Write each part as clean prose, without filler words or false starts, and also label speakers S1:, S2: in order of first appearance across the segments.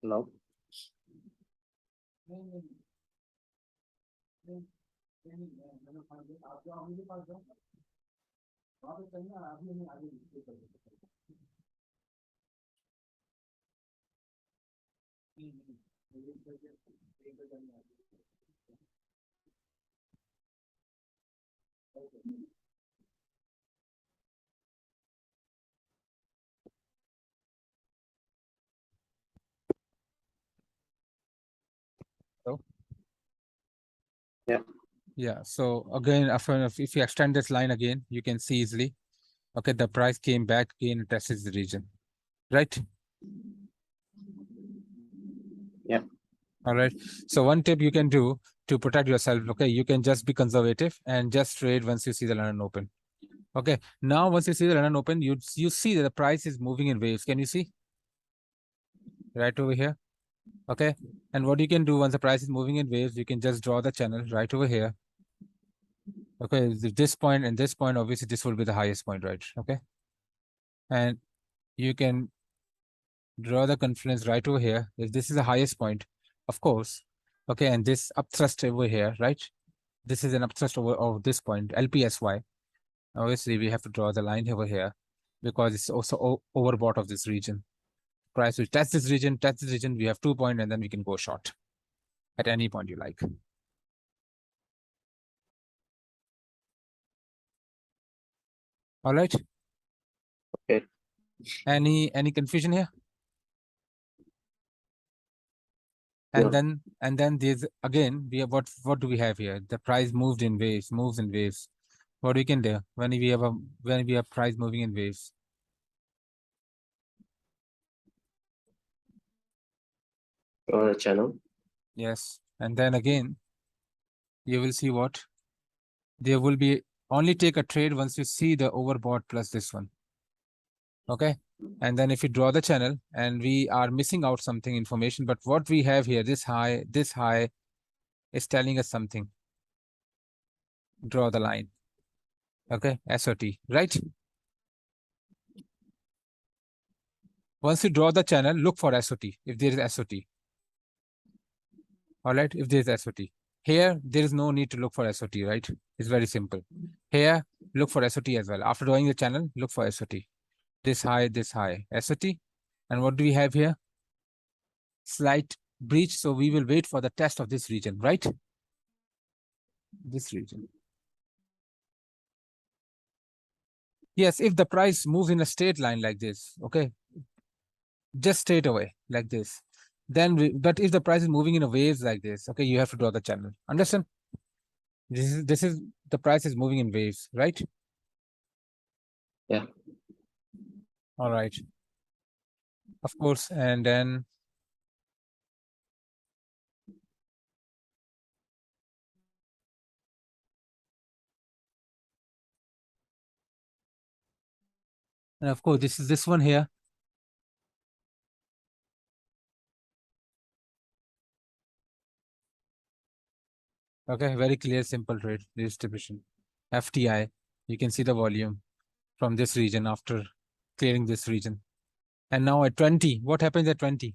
S1: No.
S2: So,
S1: Yeah.
S2: yeah. So again, if you extend this line again, you can see easily. Okay, the price came back again and tested the region, right?
S1: Yeah.
S2: All right. So one tip you can do to protect yourself, okay, you can just be conservative and just trade once you see the London Open. Okay. Now, once you see the London Open, you see that the price is moving in waves. Can you see? Right over here. Okay. And what you can do once the price is moving in waves, you can just draw the channel right over here. Okay. This point and this point, obviously, this will be the highest point, right? Okay. And you can draw the confluence right over here. If this is the highest point, of course. Okay. And this upthrust over here, right? This is an upthrust over of this point, LPSY. Obviously, we have to draw the line over here because it's also overbought of this region. Price will test this region, we have 2 points, and then we can go short at any point you like. All right.
S1: Okay.
S2: Any confusion here? And
S1: No.
S2: then there's again, we have what do we have here? The price moved in waves, moves in waves. What we can do when we have price moving in waves?
S1: Draw the channel.
S2: Yes. And then again, you will see what? There will be only take a trade once you see the overbought plus this one. Okay. And then if you draw the channel and we are missing out something information, but what we have here, this high is telling us something. Draw the line. Okay. SOT, right? Once you draw the channel, look for SOT if there is SOT. All right. If there is SOT. Here, there is no need to look for SOT, right? It's very simple. Here, look for SOT as well. After drawing the channel, look for SOT. This high, SOT. And what do we have here? Slight breach. So we will wait for the test of this region, right? This region. Yes, if the price moves in a straight line like this, okay, just straight away like this, then but if the price is moving in a waves like this, okay, you have to draw the channel. Understand? This is the price is moving in waves, right?
S1: Yeah.
S2: All right. Of course, and then and of course this is this one here. Okay, very clear, simple trade distribution. FTI, you can see the volume from this region after clearing this region. And now at 20, what happens at 20?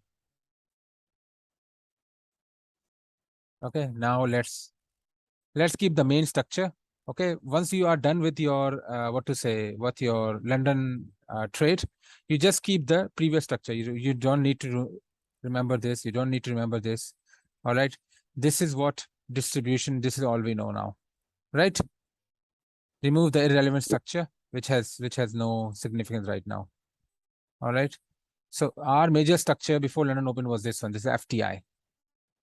S2: Okay, now let's keep the main structure. Okay, once you are done with your what your London trade, you just keep the previous structure. You don't need to remember this. You don't need to remember this. All right, this is what distribution. This is all we know now, right? Remove the irrelevant structure which has no significance right now. All right. So our major structure before London Open was this one. This is FTI,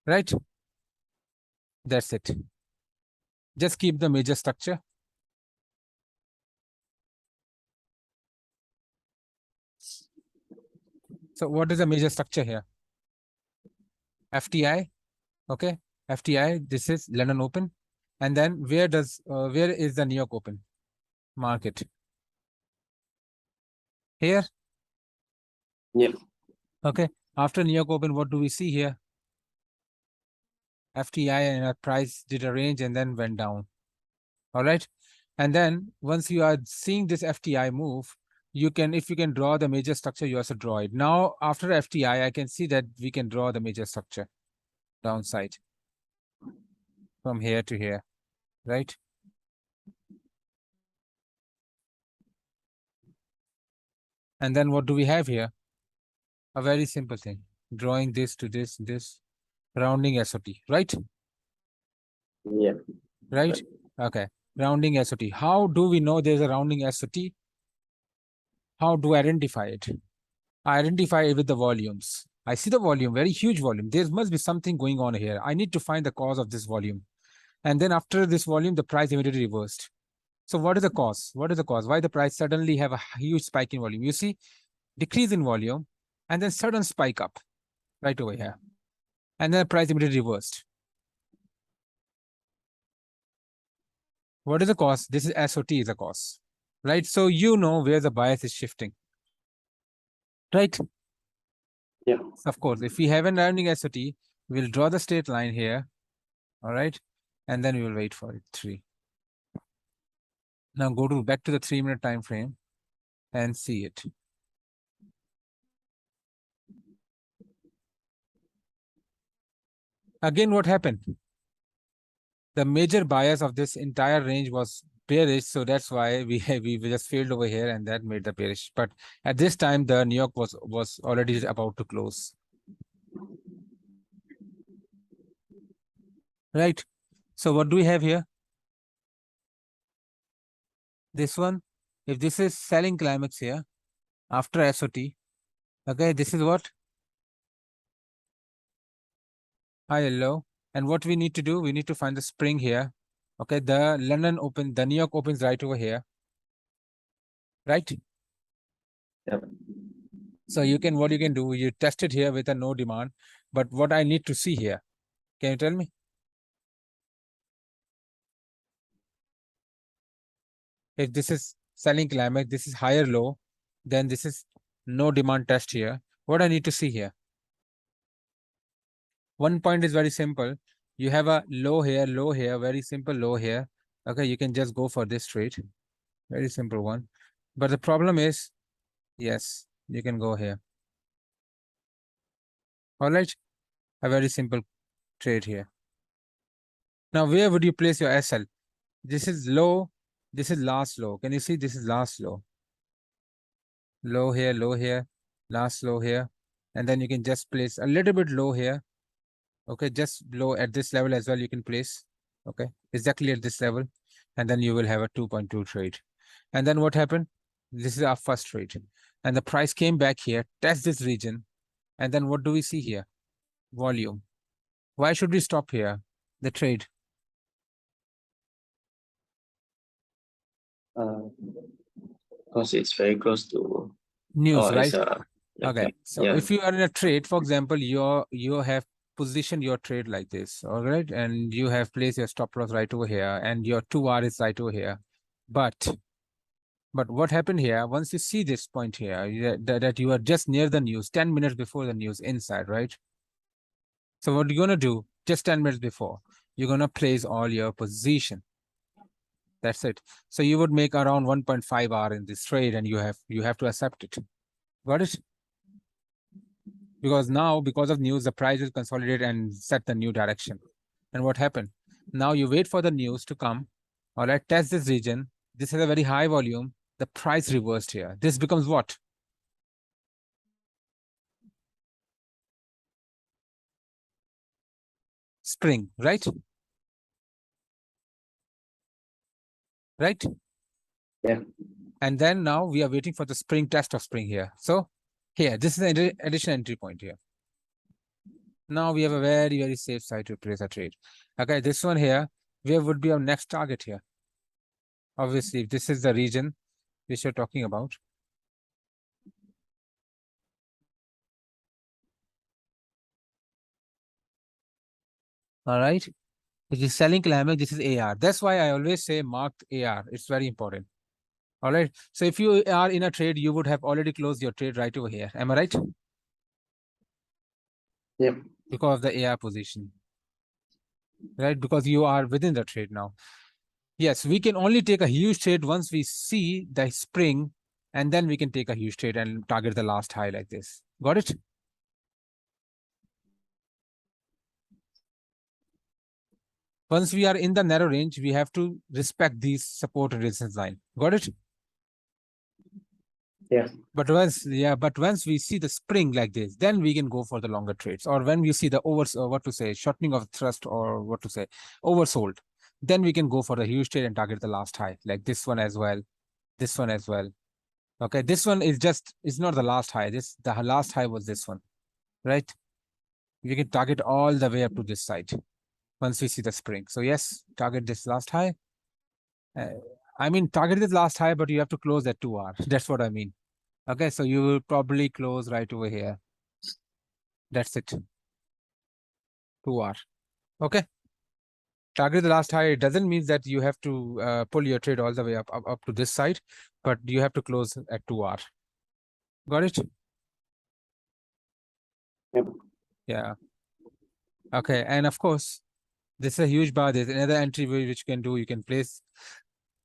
S2: right? That's it. Just keep the major structure. So what is the major structure here? FTI, okay. FTI, this is London Open. And then where is the New York Open market? Here?
S1: Yeah.
S2: Okay. After New York Open, what do we see here? FTI and our price did a range and then went down. All right. And then once you are seeing this FTI move, you can, if you can draw the major structure, you also draw it. Now, after FTI, I can see that we can draw the major structure downside from here to here, right? And then what do we have here? A very simple thing, drawing this to this, rounding SOT, right?
S1: Yeah.
S2: Right? Okay, rounding SOT. How do we know there's a rounding SOT? How do I identify it? I identify it with the volumes. I see the volume, very huge volume. There must be something going on here. I need to find the cause of this volume. And then after this volume, the price immediately reversed. So what is the cause? What is the cause? Why the price suddenly have a huge spike in volume? You see, decrease in volume and then sudden spike up right over here. And then the price immediately reversed. What is the cause? This is SOT is the cause, right? So you know where the bias is shifting, right?
S1: Yeah.
S2: Of course, if we have a rounding SOT, we'll draw the straight line here, all right? And then we will wait for it, 3. Now go to back to the 3-minute time frame and see it. Again, what happened? The major bias of this entire range was bearish, so that's why we just failed over here, and that made the bearish. But at this time, the New York was already about to close. Right. So what do we have here? This one, if this is selling climax here after SOT, okay, this is what? High and low. And what we need to do, we need to find the spring here. Okay, the New York opens right over here. Right?
S1: Yep.
S2: So what you can do, you test it here with a no demand. But what I need to see here, can you tell me? If this is selling climax, this is higher low, then this is no demand test here. What I need to see here? One point is very simple. You have a low here, very simple low here. Okay, you can just go for this trade. Very simple one. But the problem is, yes, you can go here. All right, a very simple trade here. Now, where would you place your SL? This is low, this is last low. Can you see this is last low? Low here, last low here. And then you can just place a little bit low here. Okay, just low at this level as well, you can place. Okay, exactly at this level. And then you will have a 2.2 trade. And then what happened? This is our first trade. And the price came back here, test this region. And then what do we see here? Volume. Why should we stop here? The trade.
S1: Because it's very close to
S2: News, right? Okay. So
S1: yeah.
S2: if you are in a trade, for example, you have positioned your trade like this, all right? And you have placed your stop loss right over here, and your 2R is right over here. But what happened here, once you see this point here, that you are just near the news, 10 minutes before the news inside, right? So what you're going to do, just 10 minutes before, you're going to place all your position. That's it. So you would make around 1.5 R in this trade, and you have to accept it. Got it? Because now, because of news, the price will consolidate and set the new direction. And what happened? Now you wait for the news to come. All right, test this region. This has a very high volume. The price reversed here. This becomes what? Spring, right? Right?
S1: Yeah.
S2: And then now we are waiting for the spring test of spring here. So here, this is an additional entry point here. Now we have a very, very safe side to place a trade. Okay, this one here, where would be our next target here? Obviously, if this is the region which you're talking about. All right. This is selling climax, this is AR. That's why I always say mark AR. It's very important. All right. So if you are in a trade, you would have already closed your trade right over here. Am I right?
S1: Yep.
S2: Because of the AR position. Right? Because you are within the trade now. Yes, we can only take a huge trade once we see the spring, and then we can take a huge trade and target the last high like this. Got it? Once we are in the narrow range, we have to respect these support and resistance line. Got it?
S1: Yeah.
S2: But once we see the spring like this, then we can go for the longer trades. Or when we see the shortening of thrust, or oversold, then we can go for the huge trade and target the last high, like this one as well, this one as well. Okay, this one is not the last high. The last high was this one, right? We can target all the way up to this side once we see the spring. So yes, target this last high. I mean, target this last high, but you have to close at 2R. That's what I mean. Okay, so you will probably close right over here. That's it. 2R. Okay. Target the last high. It doesn't mean that you have to pull your trade all the way up to this side, but you have to close at 2R. Got it?
S1: Yep.
S2: Yeah. Okay, and of course, this is a huge bar. There's another entry which you can do. You can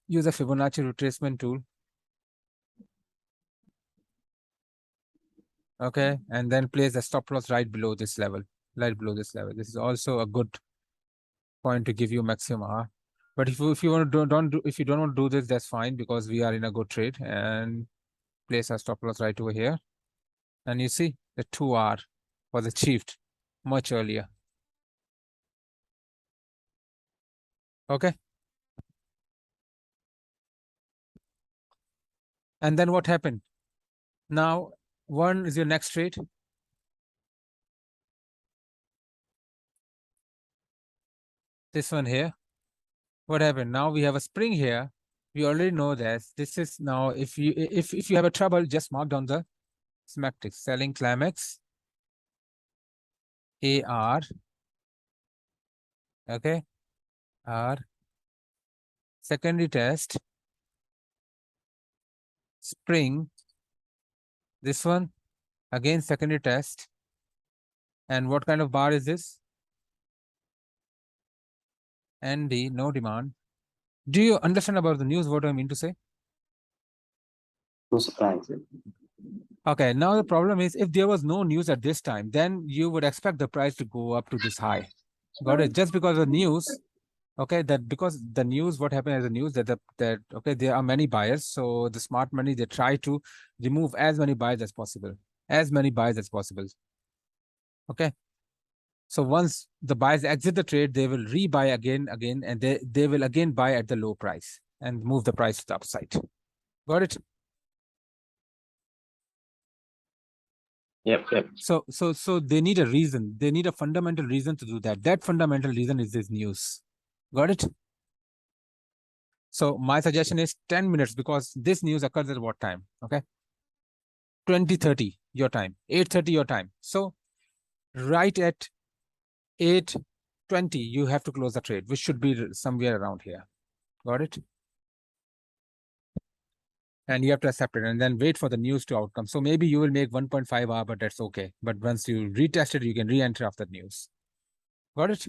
S2: use a Fibonacci retracement tool. Okay, and then place the stop loss right below this level. This is also a good point to give you maximum R. But if you want to if you don't want to do this, that's fine, because we are in a good trade, and place our stop loss right over here. And you see the 2R was achieved much earlier. Okay. And then what happened? Now, one is your next trade. This one here. What happened? Now we have a spring here. We already know this. This is now, if you have a trouble, just mark down the schematic. Selling climax, AR, okay, R, secondary test, spring, this one, again secondary test. And what kind of bar is this? ND, no demand. Do you understand about the news, what I mean to say?
S1: No surprise.
S2: Okay, now the problem is, if there was no news at this time, then you would expect the price to go up to this high. Got it? Just because of news, okay, that because the news, what happened as the news, that okay, there are many buyers, so the smart money, they try to remove as many buyers as possible. Okay, so once the buyers exit the trade, they will rebuy again, and they will again buy at the low price and move the price to the upside. Got it?
S1: Yep.
S2: So they need a reason. They need a fundamental reason to do that. That fundamental reason is this news. Got it? So my suggestion is 10 minutes, because this news occurs at what time? Okay. 20:30 your time, 8:30 your time. So right at 8:20, you have to close the trade, which should be somewhere around here. Got it? And you have to accept it and then wait for the news to outcome. So maybe you will make 1.5 hour, but that's okay. But once you retest it, you can re-enter after news. Got it?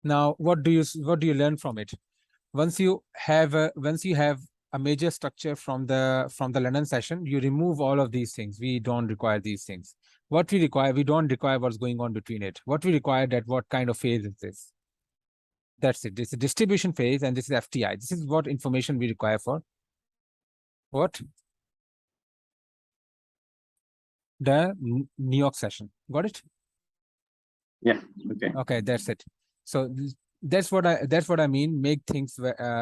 S2: Now, what do you learn from it? Once you have a major structure from the London session, you remove all of these things. We don't require these things. What we require, we don't require what's going on between it. What we require, that what kind of phase is this? That's it. This is distribution phase, and this is FTI. This is what information we require for what? The New York session. Got it?
S1: Yeah. Okay.
S2: Okay, that's it. So that's what I mean. Make things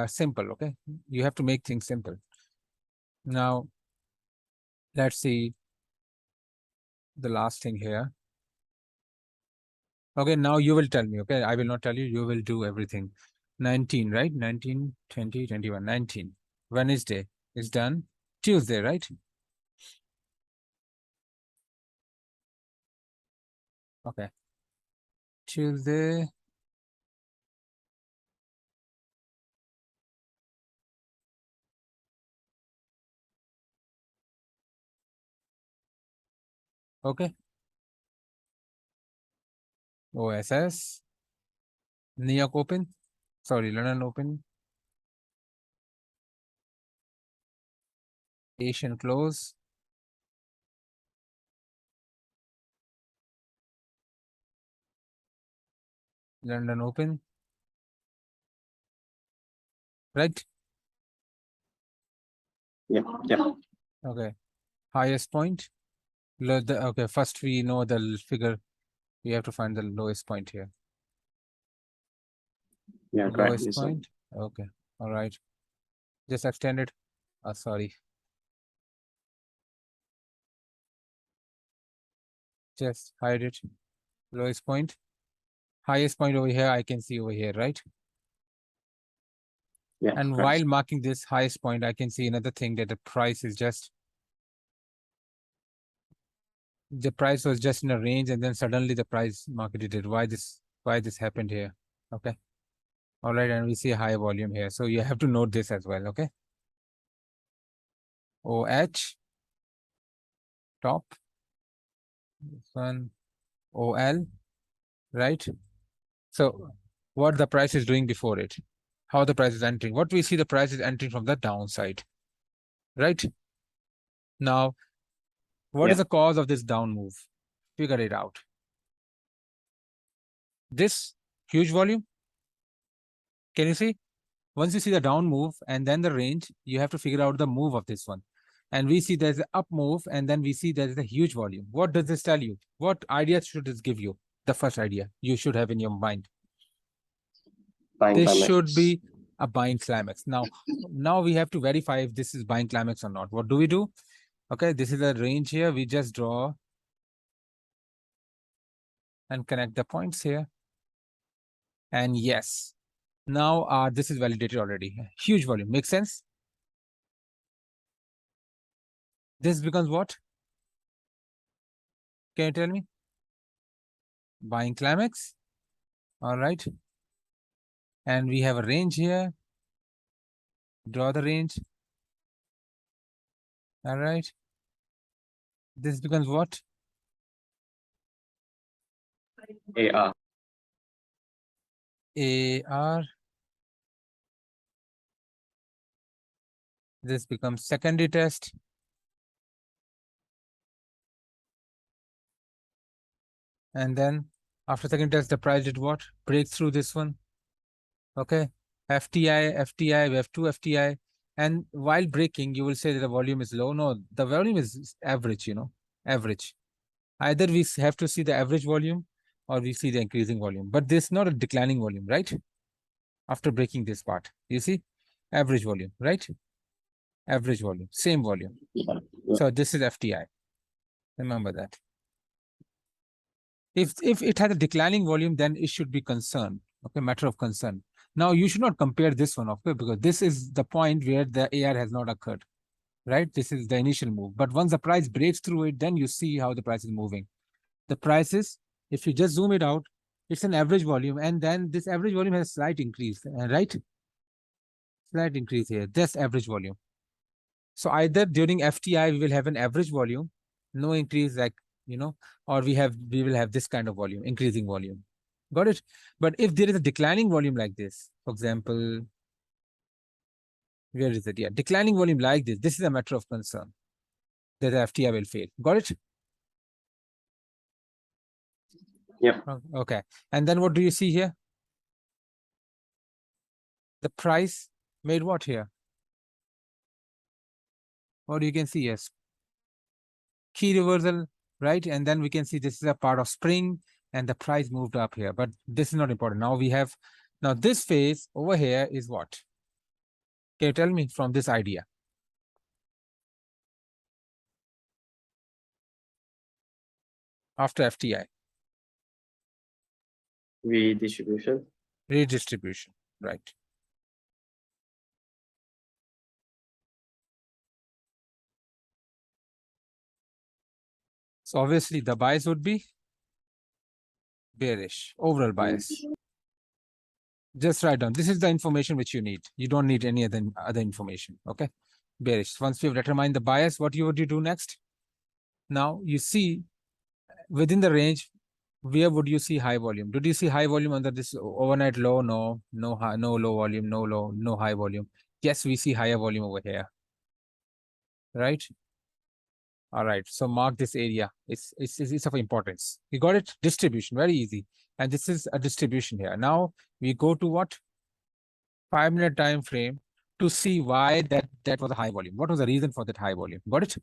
S2: simple. Okay, you have to make things simple. Now, let's see the last thing here. Okay, now you will tell me. Okay, I will not tell you. You will do everything. 19, right? 19, 20, 21, 19. Wednesday is done. Tuesday, right? Okay. Tuesday. Okay. OSS. New York Open. Sorry, London Open. Asian close. London Open. Right?
S1: Yeah, yeah.
S2: Okay. Highest point. Okay, first we know the figure. We have to find the lowest point here.
S1: Yeah, correct.
S2: Lowest
S1: This one.
S2: point. Okay. All right. Just extend it. Sorry. Just hide it. Lowest point. Highest point over here, I can see over here, right?
S1: Yeah,
S2: And
S1: correct.
S2: while marking this highest point, I can see another thing that the price was just in a range, and then suddenly the price market did. Why this happened here? Okay. All right, and we see a high volume here. So you have to note this as well, okay? OH top. This one OL, right? So what the price is doing before it, how the price is entering. What we see, the price is entering from the downside, right? Now, what is
S1: Yeah.
S2: the cause of this down move? Figure it out. This huge volume. Can you see? Once you see the down move and then the range, you have to figure out the move of this one. And we see there's an up move, and then we see there's a huge volume. What does this tell you? What idea should this give you? The first idea you should have in your mind.
S1: Buying
S2: This
S1: climax.
S2: should be a buying climax. Now we have to verify if this is buying climax or not. What do we do? Okay, this is a range here. We just draw and connect the points here. And yes, now this is validated already. Huge volume. Makes sense? This becomes what? Can you tell me? Buying climax. All right. And we have a range here. Draw the range. All right. This becomes what?
S1: AR.
S2: AR. This becomes secondary test. And then after second test, the price did what? Break through this one. Okay. FTI, we have two FTI. And while breaking, you will say that the volume is low. No, the volume is average, average. Either we have to see the average volume or we see the increasing volume. But this is not a declining volume, right? After breaking this part, you see? Average volume, right? Average volume, same volume.
S1: Yeah.
S2: So this is FTI. Remember that. If it has a declining volume, then it should be concern. Okay, matter of concern. Now you should not compare this one, okay, because this is the point where the AR has not occurred, right? This is the initial move. But once the price breaks through it, then you see how the price is moving. The prices, if you just zoom it out, it's an average volume, and then this average volume has a slight increase, right? Slight increase here. That's average volume. So either during FTI we will have an average volume, no increase, like or we will have this kind of volume, increasing volume. Got it? But if there is a declining volume like this, for example, where is it? Yeah, declining volume like this. This is a matter of concern that the FTI will fail. Got it?
S1: Yep.
S2: Okay. And then what do you see here? The price made what here? What you can see? Yes. Key reversal, right? And then we can see this is a part of spring and the price moved up here, but this is not important. Now this phase over here is what? Can you tell me from this idea? After FTI.
S1: Redistribution.
S2: Redistribution, right. So obviously the bias would be bearish, overall bias. Just write down. This is the information which you need. You don't need any other information, okay? Bearish. Once you've determined the bias, what would you do next? Now you see within the range, where would you see high volume? Did you see high volume under this overnight low? No, no high, no low volume, no low, no high volume. Yes, we see higher volume over here, right? All right, so mark this area. It's of importance. You got it? Distribution, very easy. And this is a distribution here. Now we go to what? 5-minute time frame to see why that was a high volume. What was the reason for that high volume? Got it?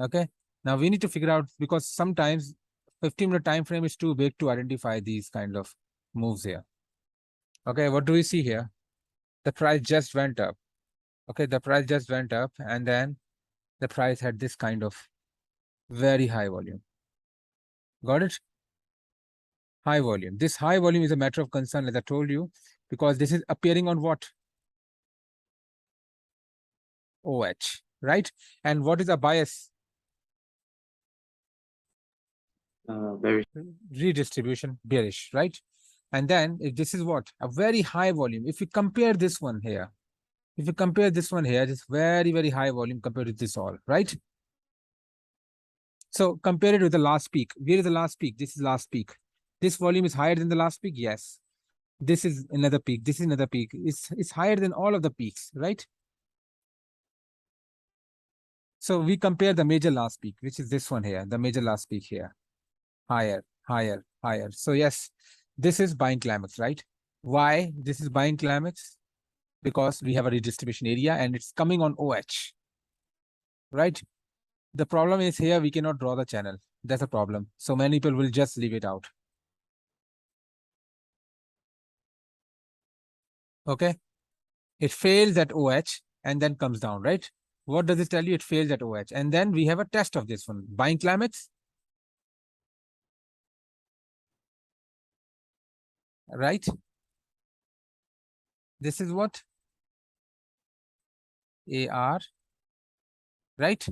S2: Okay. Now we need to figure out, because sometimes 15-minute time frame is too big to identify these kind of moves here. Okay, what do we see here? The price just went up. Okay, the price just went up, and then the price had this kind of very high volume. Got it? High volume. This high volume is a matter of concern, as I told you, because this is appearing on what? OH, right? And what is the bias?
S1: Very
S2: Redistribution, bearish, right? And then if this is what? A very high volume. If we compare this one here, if you compare this one here, it's very, very high volume compared to this all, right? So compare it with the last peak. Where is the last peak? This is last peak. This volume is higher than the last peak? Yes. This is another peak. This is another peak. It's higher than all of the peaks, right? So we compare the major last peak, which is this one here, the major last peak here. Higher, higher, higher. So yes, this is buying climax, right? Why this is buying climax? Because we have a redistribution area and it's coming on OH, right? The problem is here, we cannot draw the channel. That's a problem. So many people will just leave it out. Okay. It fails at OH and then comes down, right? What does it tell you? It fails at OH. And then we have a test of this one. Buying climax. Right? This is what? AR. Right?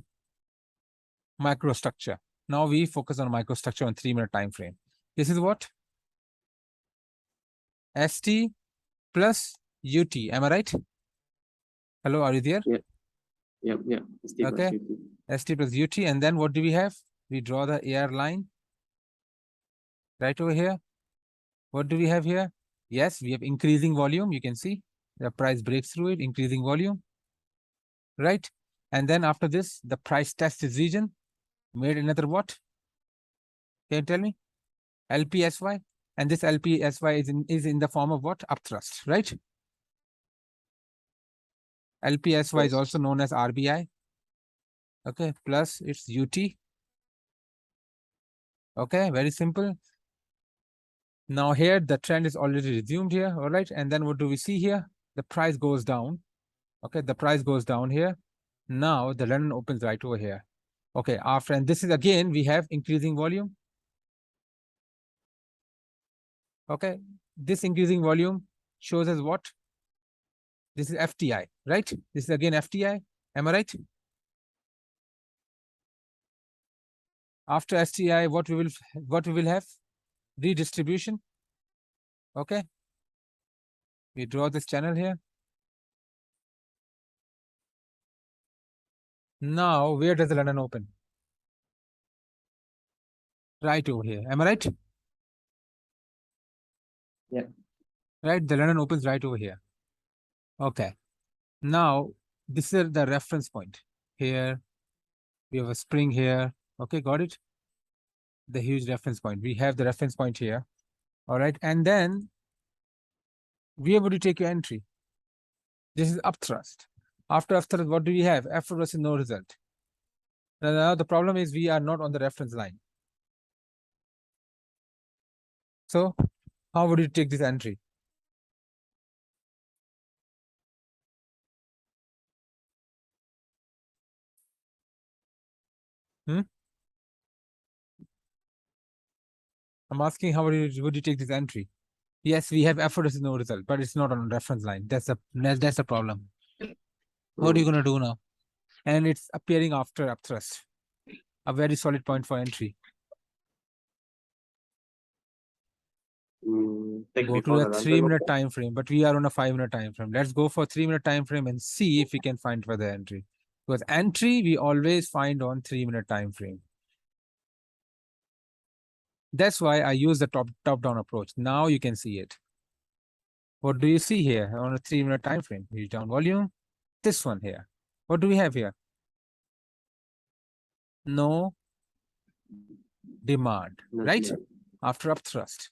S2: Microstructure. Now we focus on microstructure on 3-minute time frame. This is what? ST plus UT. Am I right? Hello, are you there?
S1: Yep.
S2: Okay. ST plus UT. And then what do we have? We draw the AR line right over here. What do we have here? Yes, we have increasing volume. You can see the price breaks through it, increasing volume, right? And then after this, the price test this region, made another what? Can you tell me? LPSY. And this LPSY is in the form of what? Upthrust, right? LPSY is also known as RBI. Okay, plus it's UT. Okay, very simple. Now here the trend is already resumed here, all right? And then what do we see here? The price goes down. Okay, the price goes down here. Now the London opens right over here. Okay, after, and this is again, we have increasing volume. Okay, this increasing volume shows us what? This is FTI, right? This is again FTI. Am I right? After STI, what we will have? Redistribution. Okay. We draw this channel here. Now, where does the London open? Right over here. Am I right?
S1: Yeah.
S2: Right, the London opens right over here. Okay. Now, this is the reference point. Here, we have a spring here. Okay, got it? The huge reference point. We have the reference point here. All right. And then, where would you take your entry? This is upthrust. After upthrust, what do we have? After versus no result. Now, the problem is we are not on the reference line. So, how would you take this entry? I'm asking how would you take this entry? Yes, we have effort is no result, but it's not on reference line. That's a problem. What are you gonna do now? And it's appearing after upthrust. A very solid point for entry. Go to a 3-minute time frame, but we are on a 5-minute time frame. Let's go for 3-minute time frame and see if we can find for the entry. Because entry we always find on 3-minute time frame. That's why I use the top-down approach. Now you can see it. What do you see here on a 3-minute time frame? Huge down volume. This one here. What do we have here? No demand, right? After upthrust.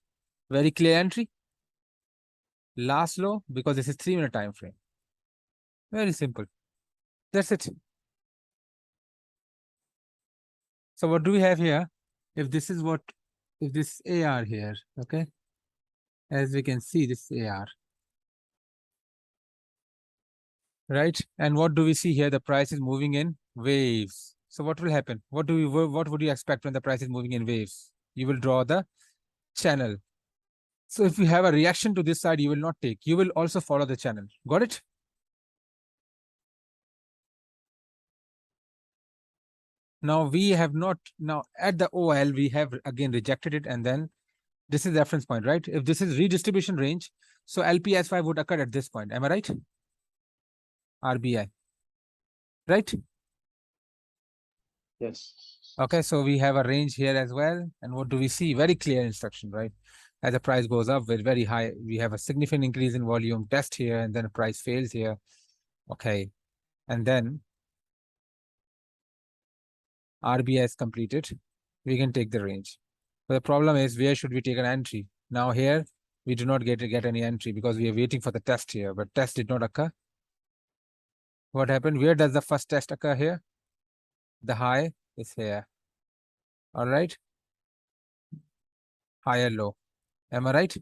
S2: Very clear entry. Last low because this is 3-minute time frame. Very simple. That's it. So what do we have here? If this is what, if this AR here, okay? As we can see, this AR. Right? And what do we see here? The price is moving in waves. So what will happen? What would you expect when the price is moving in waves? You will draw the channel. So if you have a reaction to this side, you will not take. You will also follow the channel. Got it? Now we have not, now at the OL, we have again rejected it, and then this is the reference point, right? If this is redistribution range, so LPS5 would occur at this point. Am I right? RBI. Right?
S1: Yes.
S2: Okay, so we have a range here as well. And what do we see? Very clear instruction, right? As the price goes up with very high, we have a significant increase in volume test here, and then price fails here. Okay. And then RBI is completed. We can take the range. But the problem is, where should we take an entry? Now here, we do not get any entry because we are waiting for the test here, but test did not occur. What happened? Where does the first test occur here? The high is here. All right. Higher low. Am I right?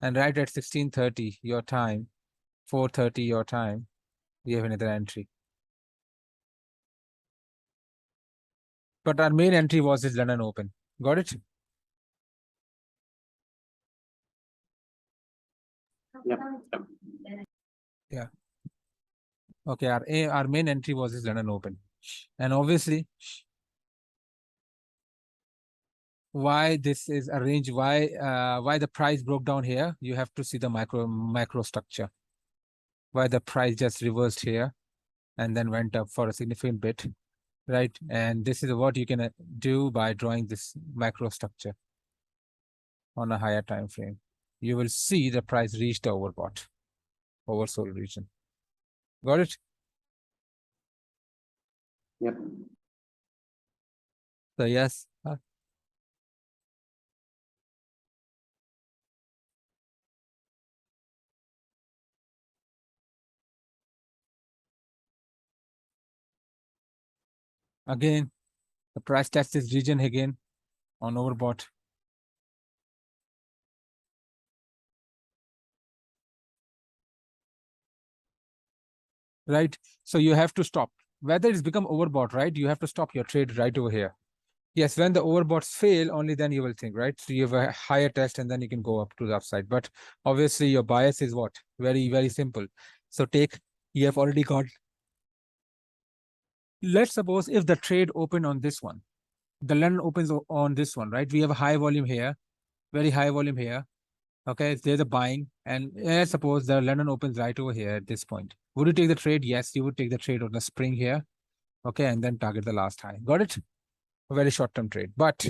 S2: And right at 16:30 your time, 4:30 your time, we have another entry. But our main entry was this London Open. Got it?
S1: Yep.
S2: Yeah. Okay, our main entry was this London Open. And obviously, why this is arranged, why the price broke down here, you have to see the macro structure. Why the price just reversed here and then went up for a significant bit, right? And this is what you can do by drawing this macro structure on a higher time frame. You will see the price reached the overbought, oversold region. Got it?
S1: Yep.
S2: So yes. Again, the price test this region again on overbought. Right? So you have to stop. Whether it's become overbought, right? You have to stop your trade right over here. Yes, when the overboughts fail, only then you will think, right? So you have a higher test and then you can go up to the upside. But obviously your bias is what? Very, very simple. So you have already got, let's suppose if the trade opened on this one, the London opens on this one, right? We have a high volume here, very high volume here. Okay, there's a buying, and let's suppose the London opens right over here at this point. Would you take the trade? Yes, you would take the trade on the spring here. Okay, and then target the last high. Got it? A very short-term trade. But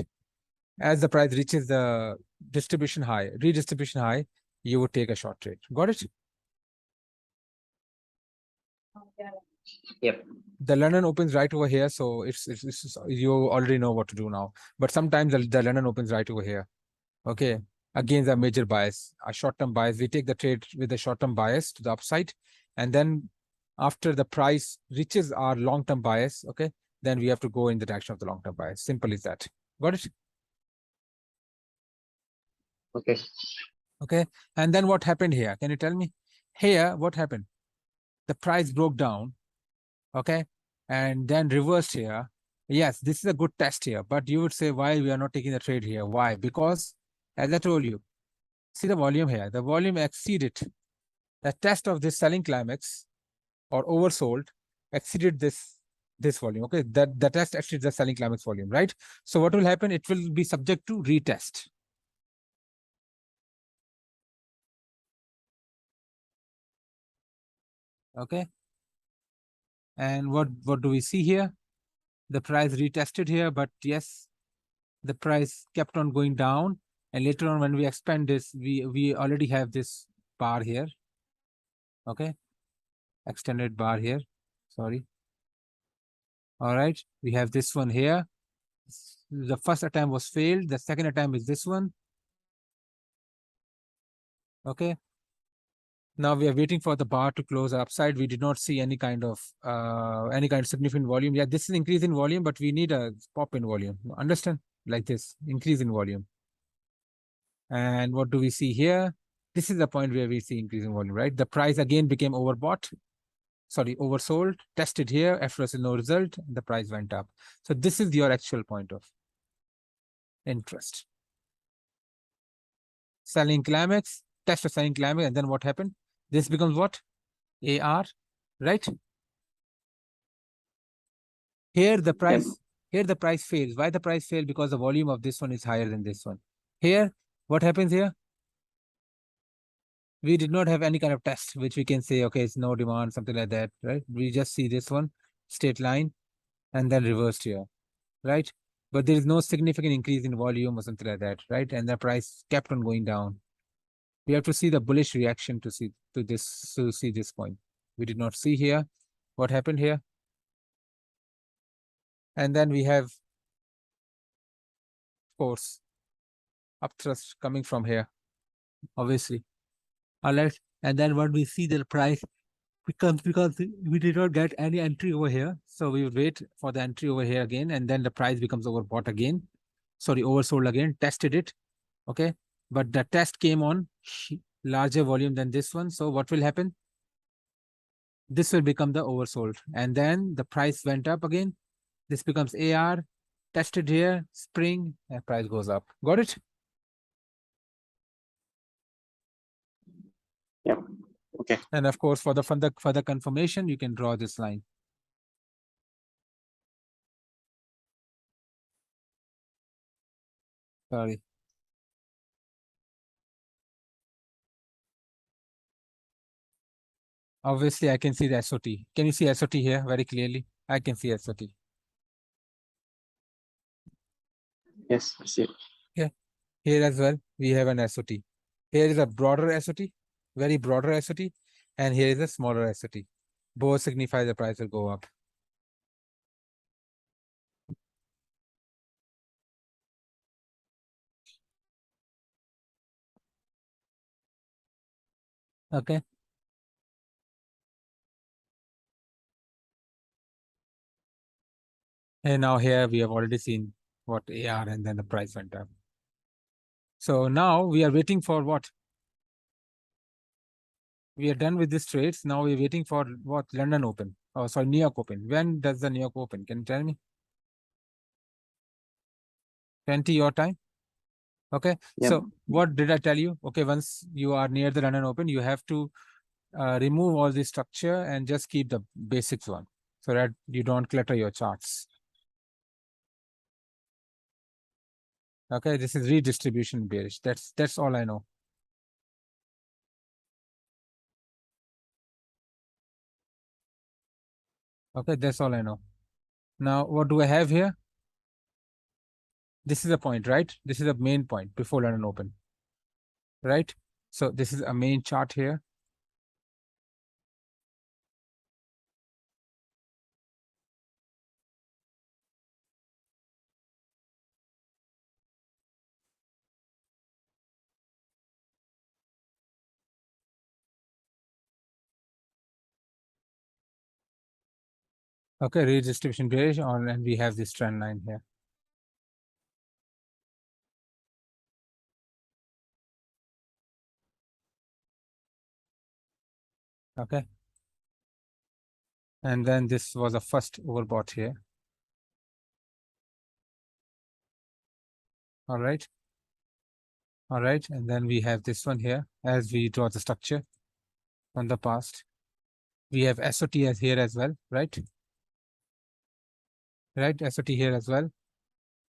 S2: as the price reaches the redistribution high, you would take a short trade. Got it?
S1: Yep.
S2: The London opens right over here, so it's you already know what to do now. But sometimes the London opens right over here. Okay, against a major bias, a short-term bias. We take the trade with a short-term bias to the upside, and then after the price reaches our long-term bias, okay, then we have to go in the direction of the long-term bias. Simple as that. Got it?
S1: Okay.
S2: Okay, and then what happened here? Can you tell me? Here, what happened? The price broke down, okay, and then reversed here. Yes, this is a good test here, but you would say why we are not taking the trade here? Why? Because, as I told you, see the volume here. The volume exceeded the test of this selling climax or oversold exceeded this volume. Okay, that the test exceeds the selling climax volume, right? So what will happen? It will be subject to retest. Okay. And what do we see here? The price retested here, but yes, the price kept on going down, and later on when we expand this, we already have this bar here. Okay, extended bar here. Sorry. All right, we have this one here. The first attempt was failed. The second attempt is this one. Okay. Now we are waiting for the bar to close upside. We did not see any kind of significant volume. Yeah, this is increase in volume, but we need a pop in volume. Understand? Like this, increase in volume. And what do we see here? This is the point where we see increase in volume, right? The price again became overbought. Sorry, oversold. Tested here. After no result, the price went up. So this is your actual point of interest. Selling climax, test of selling climax, and then what happened? This becomes what? AR, right? Here the price, here the price fails. Why the price failed? Because the volume of this one is higher than this one. Here, what happens here? We did not have any kind of test, which we can say, okay, it's no demand, something like that, right? We just see this one, straight line, and then reversed here, right? But there is no significant increase in volume or something like that, right? And the price kept on going down. We have to see the bullish reaction to see this point. We did not see here. What happened here? And then we have, of course, upthrust coming from here, obviously. All right. And then when we see the price becomes, because we did not get any entry over here. So we would wait for the entry over here again. And then the price becomes overbought again. Sorry, oversold again, tested it. Okay. But the test came on larger volume than this one. So what will happen? This will become the oversold. And then the price went up again. This becomes AR, tested here, spring, and price goes up. Got it?
S1: Yep. Okay.
S2: And of course, for the further confirmation, you can draw this line. Sorry. Obviously, I can see the SOT. Can you see SOT here very clearly? I can see SOT.
S1: Yes, I see.
S2: Yeah. Here as well, we have an SOT. Here is a broader SOT, very broader SOT, and here is a smaller SOT. Both signify the price will go up. Okay. And now here we have already seen what AR and then the price went up. So now we are waiting for what? We are done with these trades. Now we're waiting for what? London Open. Oh, sorry, New York Open. When does the New York Open? Can you tell me? 20 your time? Okay.
S1: Yep.
S2: So what did I tell you? Okay, once you are near the London Open, you have to remove all the structure and just keep the basics one so that you don't clutter your charts. Okay, this is redistribution bearish. That's all I know. Okay, that's all I know. Now, what do I have here? This is a point, right? This is a main point before London Open, right? So this is a main chart here. Okay, redistribution bearish on, and we have this trend line here. Okay. And then this was a first overbought here. All right. All right. And then we have this one here as we draw the structure from the past. We have SOT as here as well, right? Right. SOT here as well.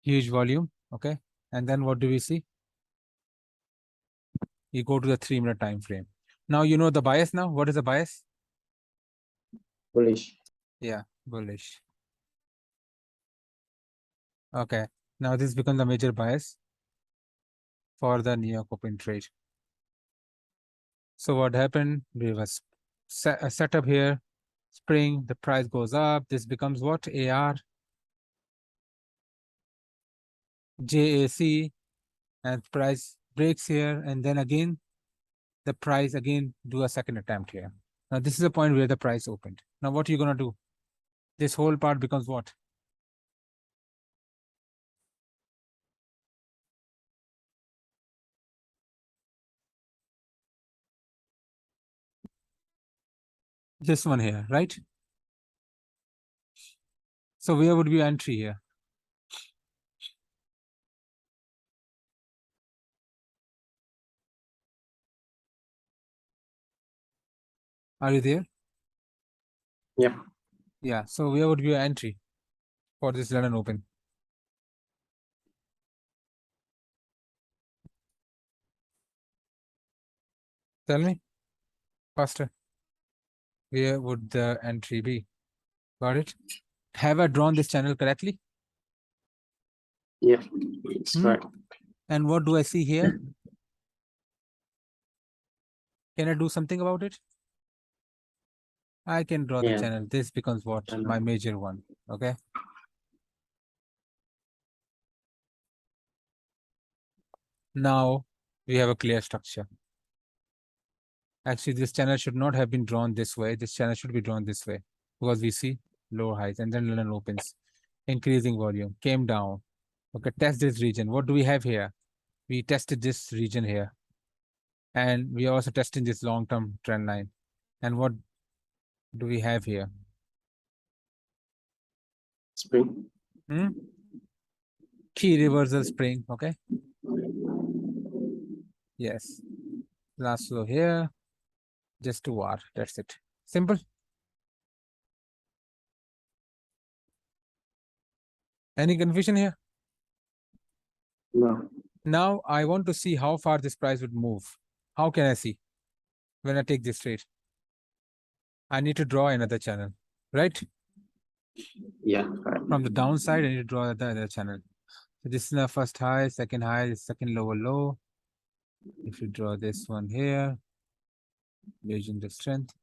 S2: Huge volume. Okay. And then what do we see? You go to the 3-minute time frame. Now you know the bias now. What is the bias?
S1: Bullish.
S2: Yeah, bullish. Okay. Now this becomes the major bias for the New York Open trade. So what happened? We have a setup here, spring, the price goes up. This becomes what? AR, JAC, and price breaks here. And then again, the price again do a second attempt here. Now this is the point where the price opened. Now what are you going to do? This whole part becomes what? This one here, right? So where would be entry here? Are you there?
S1: Yep.
S2: Yeah. So where would be your entry for this London Open? Tell me faster. Where would the entry be? Got it? Have I drawn this channel correctly?
S1: Yep. It's correct.
S2: And what do I see here? Can I do something about it? I can draw the
S1: Yeah.
S2: channel. This becomes what?
S1: Channel.
S2: My major one. Okay. Now we have a clear structure. Actually, this channel should not have been drawn this way. This channel should be drawn this way because we see lower highs and then London opens, increasing volume, came down. Okay, test this region. What do we have here? We tested this region here. And we are also testing this long-term trend line. And what do we have here?
S1: Spring.
S2: Key reversal spring, okay? Yes. Last low here. Just 2R, that's it. Simple. Any confusion here?
S1: No.
S2: Now I want to see how far this price would move. How can I see when I take this trade? I need to draw another channel, right?
S1: Yeah. Correct.
S2: From the downside, I need to draw the other channel. So this is the first high, second lower low. If you draw this one here, using the strength.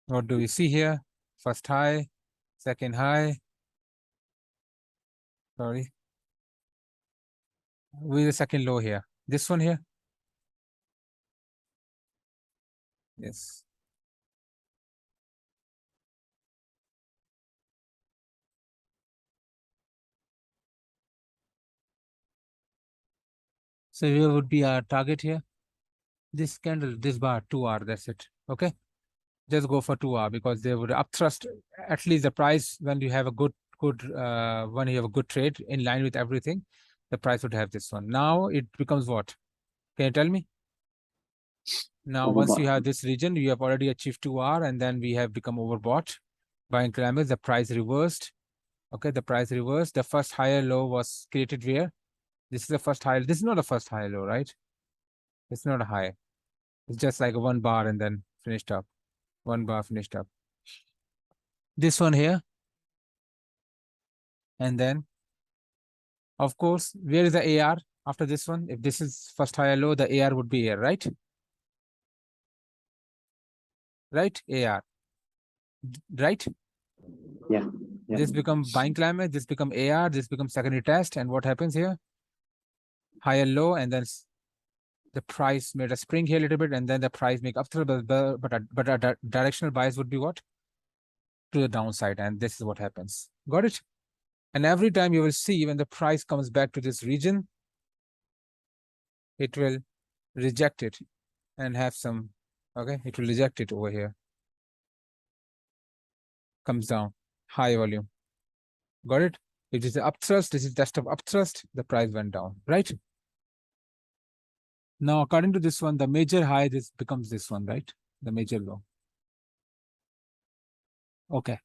S2: What do we see here? First high, second high. Sorry. With the second low here. This one here. Yes. So here would be our target here. This candle, this bar, 2R, that's it. Okay. Just go for 2R because they would upthrust at least the price when you have a when you have a good trade in line with everything, the price would have this one. Now it becomes what? Can you tell me? Now, once you have this region, you have already achieved 2R and then we have become overbought. Buying climax, the price reversed. Okay, the price reversed. The first higher low was created where? This is the first high. This is not a first high low, right? It's not a high. It's just like a 1 bar and then finished up. 1 bar finished up. This one here. And then, of course, where is the AR after this one? If this is first higher low, the AR would be here, right? Right? AR. Right?
S1: Yeah. Yeah.
S2: This become buying climate, this become AR, this becomes secondary test. And what happens here? Higher low, and then the price made a spring here a little bit, and then the price make up through, but a directional bias would be what? To the downside, and this is what happens. Got it? And every time you will see when the price comes back to this region, it will reject it and have some, okay? It will reject it over here. Comes down, high volume. Got it? If this is upthrust, this is test of upthrust, the price went down, right? Now, according to this one, the major high, this becomes this one, right? The major low. Okay.